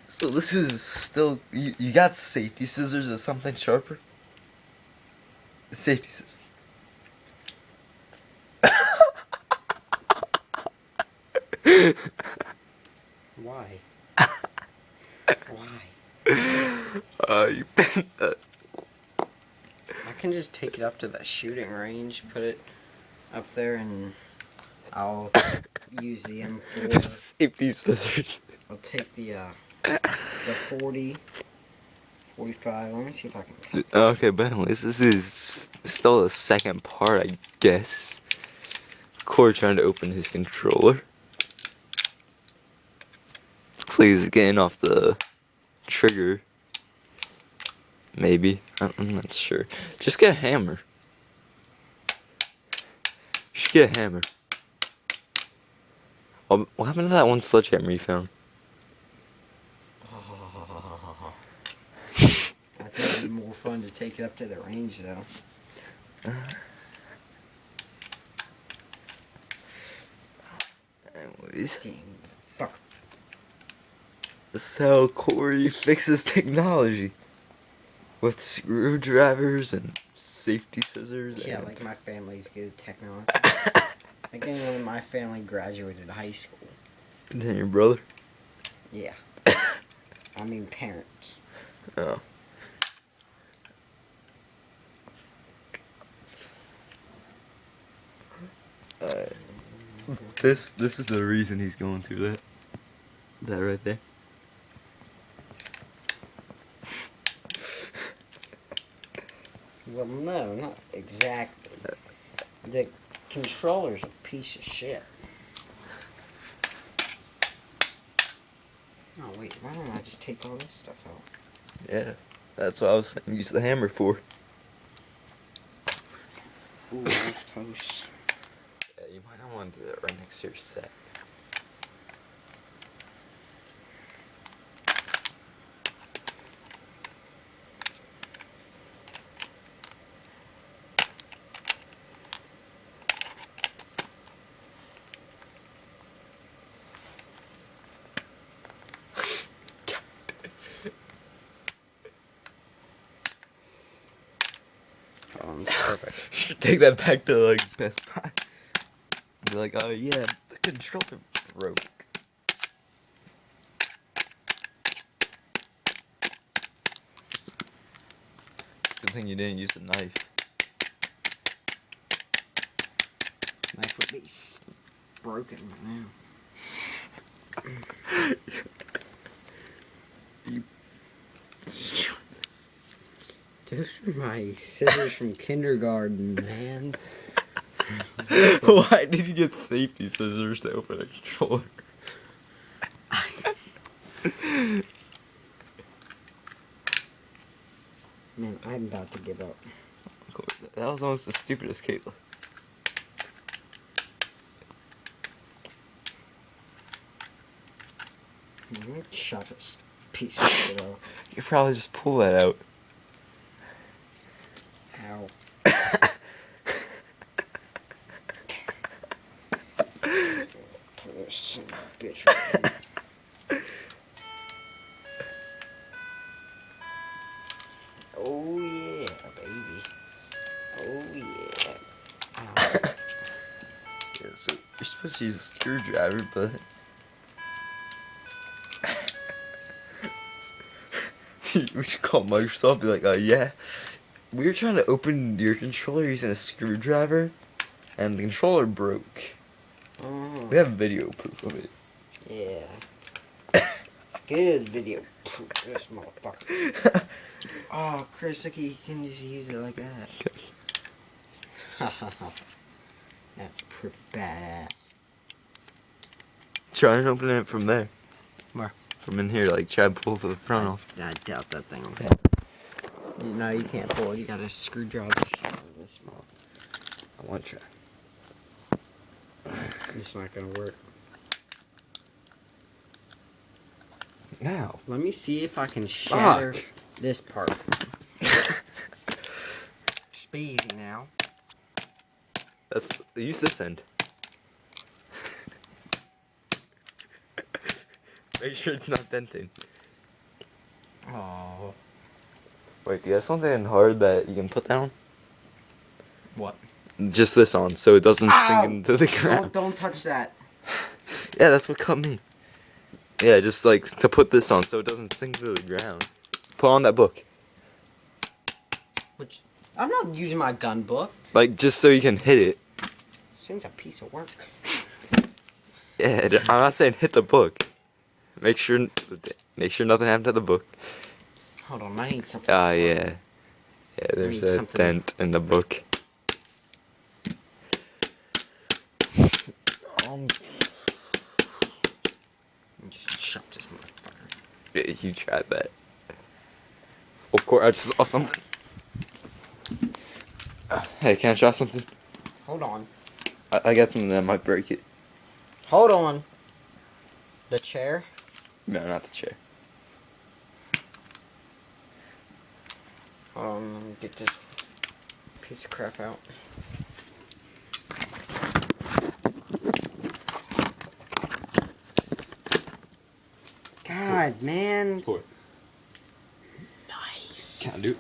So this is still you got safety scissors or something sharper? Safety scissors. Why? Why? You bent that. I can just take it up to the shooting range, put it up there, and I'll use the M4. Safety scissors. I'll take the 40, 45. Let me see if I can cut this. Okay, but anyways, this is still the second part, I guess. Corey trying to open his controller. Looks like he's getting off the trigger. Maybe. I'm not sure. Just get a hammer. You should get a hammer. Oh, what happened to that one sledgehammer you found? I think it'd be more fun to take it up to the range, though. Anyways, Dang, fuck. this is how Corey fixes technology. With screwdrivers and safety scissors. Yeah, and like my family's good at technology. Like anyone in my family graduated high school. then your brother? Yeah. I mean parents. Oh. This is the reason he's going through that. That right there. Well, no, not exactly. The controller's a piece of shit. Oh, wait, why don't I just take all this stuff out? Yeah, that's what I was saying. Use the hammer for. Ooh, that was close. Yeah, you might not want to do that right next to your set. Oh, it's perfect. You should take that back to like Best Buy. Be like, oh yeah, the controller broke. Good thing you didn't use a knife. Knife would be broken by now. You. Those are my scissors from kindergarten, man. Why did you get safety scissors to open a controller? Man, I'm about to give up. That was almost as stupid as Caitlin. Shut this piece of shit out. You could probably just pull that out. Ow. Put this son of a bitch right here. Oh yeah, baby. Oh yeah. Ow. Yeah, so you're supposed to use a screwdriver, but we should call Microsoft. Be like, yeah, we were trying to open your controller using a screwdriver, and the controller broke. Oh, We have video proof of it. yeah. Good video. This motherfucker. Oh, Chris, look, you can just use it like that. That's pretty badass. Try and open it from there. Where? From in here, like try to pull the front off. I doubt that thing will Yeah. hit. No, you can't pull it. You gotta screwdriver shit out of this mother. I want to try. It's not gonna work. Now. Let me see if I can shatter Fuck. this part. Just be easy now. Use this end. Make sure it's not dented. Oh. Wait, do you have something hard that you can put down? What? Just this on, so it doesn't Ow! sink into the ground. Don't touch that. Yeah, that's what cut me. Yeah, just like to put this on so it doesn't sink to the ground. Put on that book. Which I'm not using my gun book. Like, just so you can hit it. This thing's a piece of work. Yeah, I'm not saying hit the book. Make sure nothing happened to the book. Hold on, I need something. Ah, yeah. Yeah, there's need a something. dent in the book. Just shut this motherfucker. Yeah, you tried that. Of course, I just saw something. Hey, can I try something? Hold on. I got something that might break it. Hold on. The chair? No, not the chair. Let me get this piece of crap out. God, man. What? Nice. Can I do it?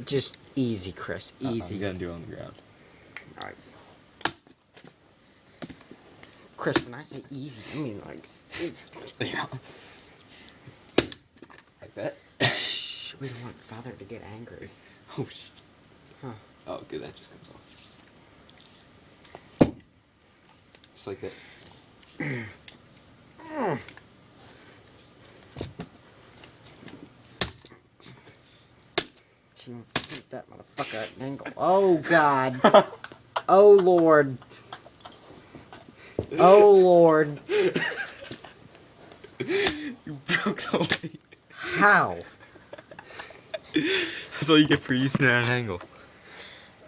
Just easy, Chris. Easy. I'm gonna do it on the ground. Alright. Chris, when I say easy, I mean like... Yeah. Like that? Shh, we don't want Father to get angry. Oh, shit. Huh. Oh, okay, that just comes off. Just like that. Keep that motherfucker at an angle. Oh, God. Oh, Lord. Oh, Lord. You broke the weight. How? That's all you get for using it at an angle.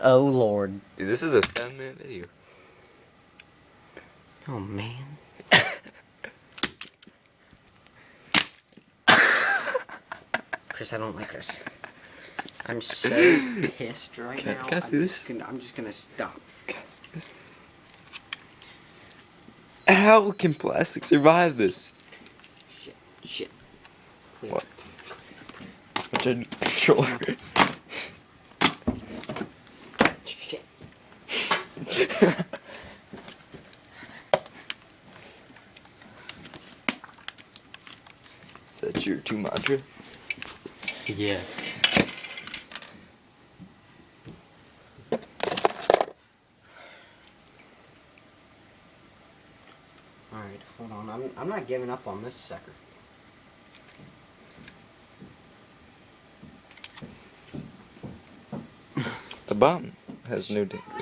Oh, Lord. Dude, this is a 7-minute video. Oh, man. Chris, I don't like this. I'm so pissed right now. Can I see this? I'm just gonna stop. How can plastic survive this? Shit. Wait. What? What's a controller? Shit. Is that your 2 mantra? Yeah. Alright, hold on. I'm not giving up on this sucker. The bottom has no dent.